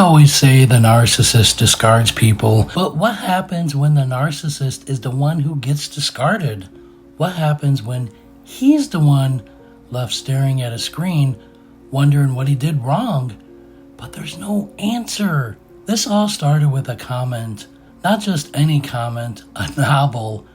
always say the narcissist discards people, but what happens when the narcissist is the one who gets discarded? What happens when he's the one left staring at a screen, wondering what he did wrong, but there's no answer? This all started with a comment, not just any comment, a novel,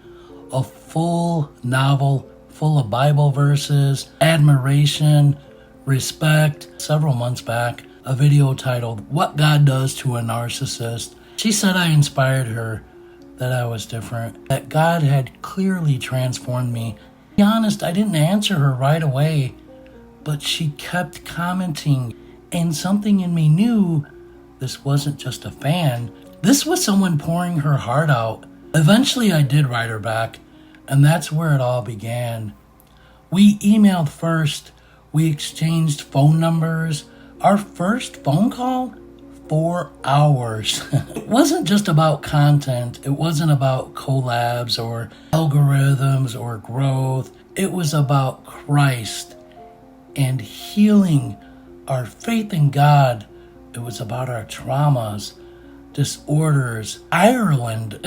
a full novel full of Bible verses, admiration, respect. Several months back, a video titled, "What God Does to a Narcissist." She said I inspired her, that I was different, that God had clearly transformed me. To be honest, I didn't answer her right away, but she kept commenting, and something in me knew this wasn't just a fan. This was someone pouring her heart out. Eventually, I did write her back, and that's where it all began. We emailed first. We exchanged phone numbers. Our first phone call, 4 hours. It wasn't just about content. It wasn't about collabs or algorithms or growth. It was about Christ and healing, our faith in God. It was about our traumas, disorders, Ireland,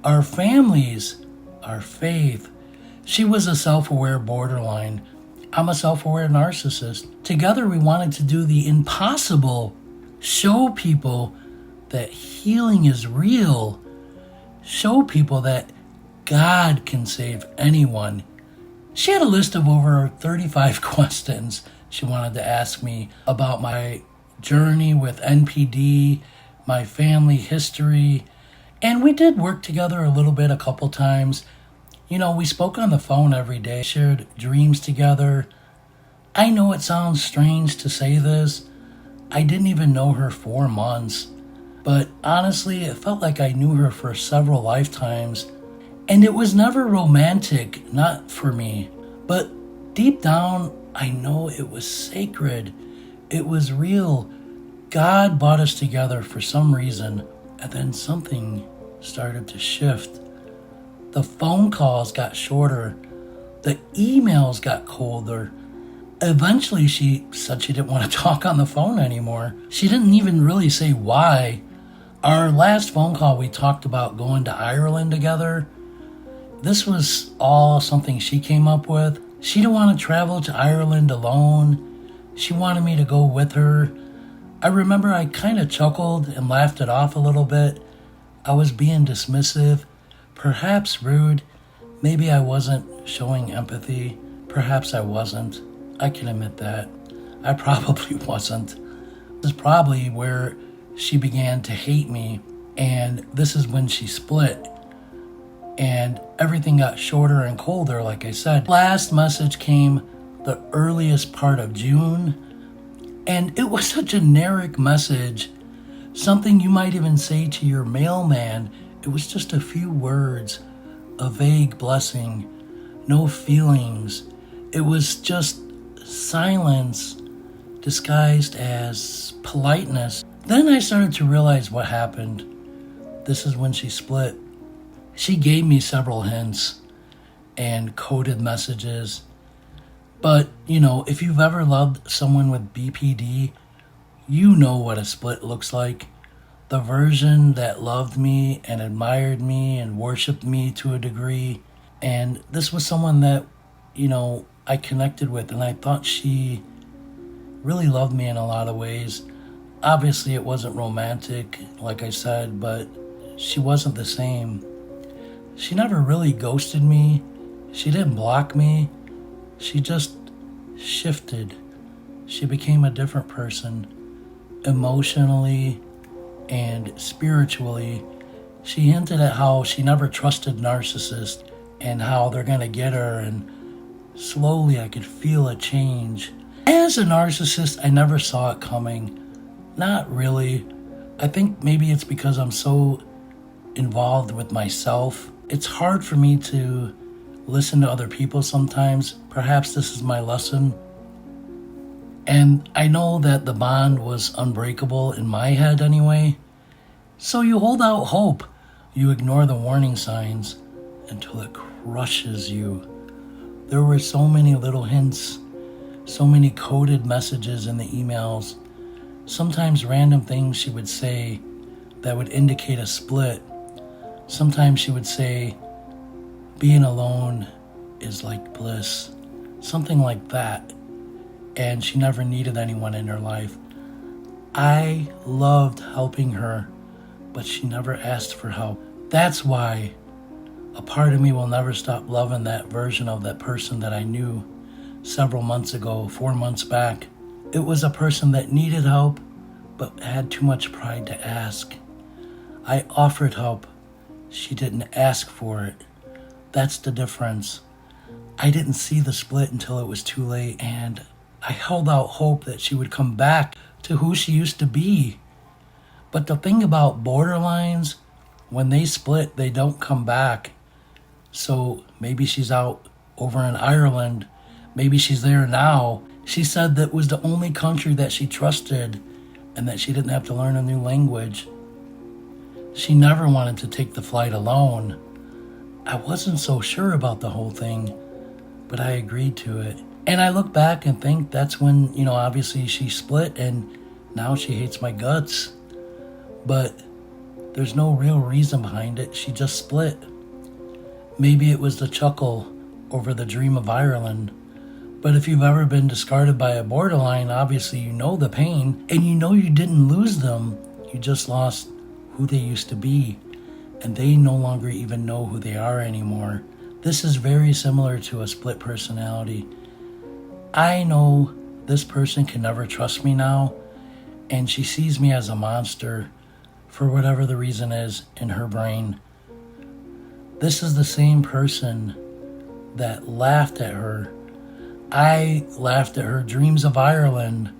our families, our faith. She was a self-aware borderline. I'm a self-aware narcissist. Together we wanted to do the impossible. Show people that healing is real. Show people that God can save anyone. She had a list of over 35 questions she wanted to ask me about my journey with NPD, my family history, and we did work together a little bit a couple times. You know, we spoke on the phone every day, shared dreams together. I know it sounds strange to say this. I didn't even know her 4 months, but honestly, it felt like I knew her for several lifetimes. And it was never romantic, not for me. But deep down, I know it was sacred. It was real. God brought us together for some reason, and then something started to shift. The phone calls got shorter. The emails got colder. Eventually, she said she didn't want to talk on the phone anymore. She didn't even really say why. Our last phone call, we talked about going to Ireland together. This was all something she came up with. She didn't want to travel to Ireland alone. She wanted me to go with her. I remember I kind of chuckled and laughed it off a little bit. I was being dismissive. Perhaps rude. Maybe I wasn't showing empathy. Perhaps I wasn't. I can admit that. I probably wasn't. This is probably where she began to hate me, and this is when she split. And everything got shorter and colder, like I said. Last message came the earliest part of June, and it was a generic message. Something you might even say to your mailman. It was just a few words, a vague blessing, no feelings. It was just silence disguised as politeness. Then I started to realize what happened. This is when she split. She gave me several hints and coded messages. But, you know, if you've ever loved someone with BPD, you know what a split looks like. The version that loved me and admired me and worshiped me to a degree. And this was someone that, you know, I connected with, and I thought she really loved me in a lot of ways. Obviously, it wasn't romantic, like I said, but she wasn't the same. She never really ghosted me. She didn't block me. She just shifted. She became a different person. Emotionally and spiritually, she hinted at how she never trusted narcissists and how they're going to get her, and slowly I could feel a change. As a narcissist, I never saw it coming. Not really. I think maybe it's because I'm so involved with myself. It's hard for me to listen to other people sometimes. Perhaps this is my lesson. And I know that the bond was unbreakable in my head anyway. So you hold out hope. You ignore the warning signs until it crushes you. There were so many little hints, so many coded messages in the emails. Sometimes random things she would say that would indicate a split. Sometimes she would say, being alone is like bliss. Something like that. And she never needed anyone in her life. I loved helping her, but she never asked for help. That's why a part of me will never stop loving that version of that person that I knew several months ago, 4 months back. It was a person that needed help, but had too much pride to ask. I offered help. She didn't ask for it. That's the difference. I didn't see the split until it was too late, and I held out hope that she would come back to who she used to be. But the thing about borderlines, when they split, they don't come back. So maybe she's out over in Ireland. Maybe she's there now. She said that was the only country that she trusted and that she didn't have to learn a new language. She never wanted to take the flight alone. I wasn't so sure about the whole thing, but I agreed to it. And I look back and think that's when, obviously she split and now she hates my guts. But there's no real reason behind it. She just split. Maybe it was the chuckle over the dream of Ireland. But if you've ever been discarded by a borderline, obviously you know the pain, and you know you didn't lose them. You just lost who they used to be, and they no longer even know who they are anymore. This is very similar to a split personality. I know this person can never trust me now, and she sees me as a monster for whatever the reason is in her brain. This is the same person that laughed at her. I laughed at her dreams of Ireland.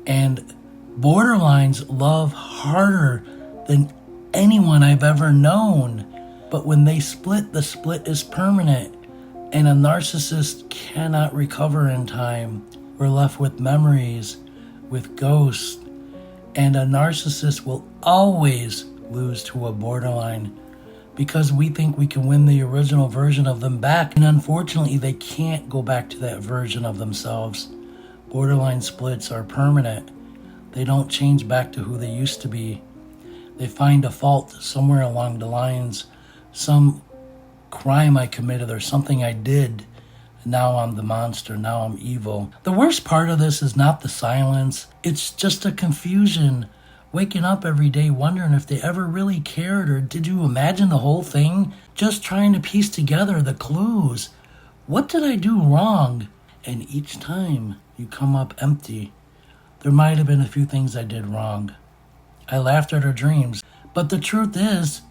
And borderlines love harder than anyone I've ever known. But when they split, the split is permanent. And a narcissist cannot recover in time. We're left with memories, with ghosts. And a narcissist will always lose to a borderline because we think we can win the original version of them back. And unfortunately, they can't go back to that version of themselves. Borderline splits are permanent. They don't change back to who they used to be. They find a fault somewhere along the lines, some crime I committed or something I did. Now I'm the monster, now I'm evil. The worst part of this is not the silence. It's just a confusion. Waking up every day wondering if they ever really cared, or did you imagine the whole thing? Just trying to piece together the clues. What did I do wrong? And each time you come up empty. There might have been a few things I did wrong. I laughed at her dreams. But the truth is,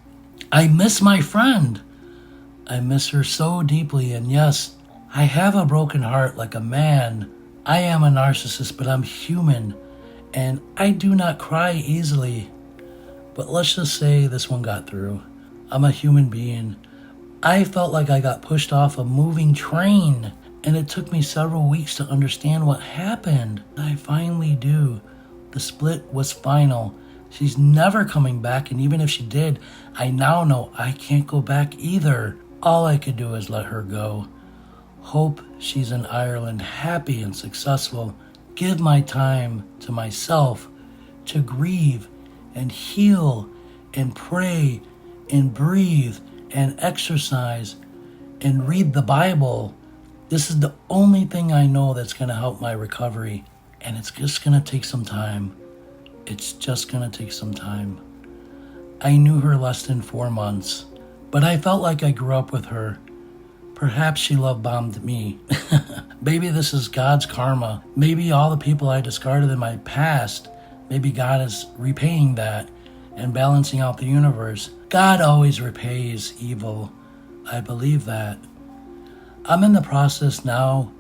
I miss my friend. I miss her so deeply, and yes, I have a broken heart like a man. I am a narcissist, but I'm human, and I do not cry easily. But let's just say this one got through. I'm a human being. I felt like I got pushed off a moving train, and it took me several weeks to understand what happened. I finally do. The split was final. She's never coming back, and even if she did, I now know I can't go back either. All I could do is let her go. Hope she's in Ireland, happy and successful. Give my time to myself to grieve and heal and pray and breathe and exercise and read the Bible. This is the only thing I know that's going to help my recovery, and it's just going to take some time. It's just going to take some time. I knew her less than 4 months, but I felt like I grew up with her. Perhaps she love bombed me. Maybe this is God's karma. Maybe all the people I discarded in my past, maybe God is repaying that and balancing out the universe. God always repays evil. I believe that. I'm in the process now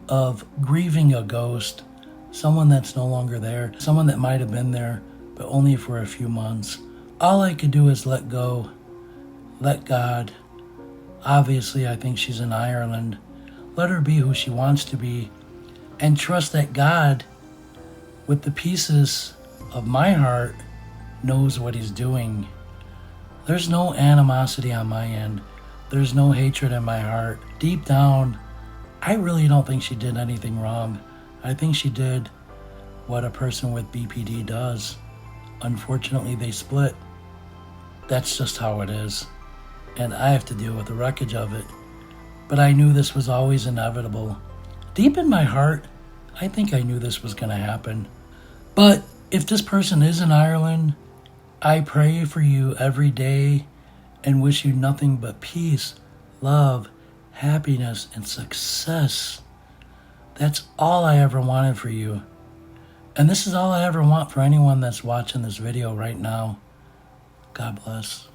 of grieving a ghost, someone that's no longer there, someone that might have been there, but only for a few months. All I could do is let go, let God. Obviously, I think she's in Ireland. Let her be who she wants to be, and trust that God, with the pieces of my heart, knows what he's doing. There's no animosity on my end. There's no hatred in my heart. Deep down, I really don't think she did anything wrong. I think she did what a person with BPD does. Unfortunately, they split. That's just how it is. And I have to deal with the wreckage of it. But I knew this was always inevitable. Deep in my heart, I think I knew this was going to happen. But if this person is in Ireland, I pray for you every day and wish you nothing but peace, love, happiness, and success. That's all I ever wanted for you. And this is all I ever want for anyone that's watching this video right now. God bless.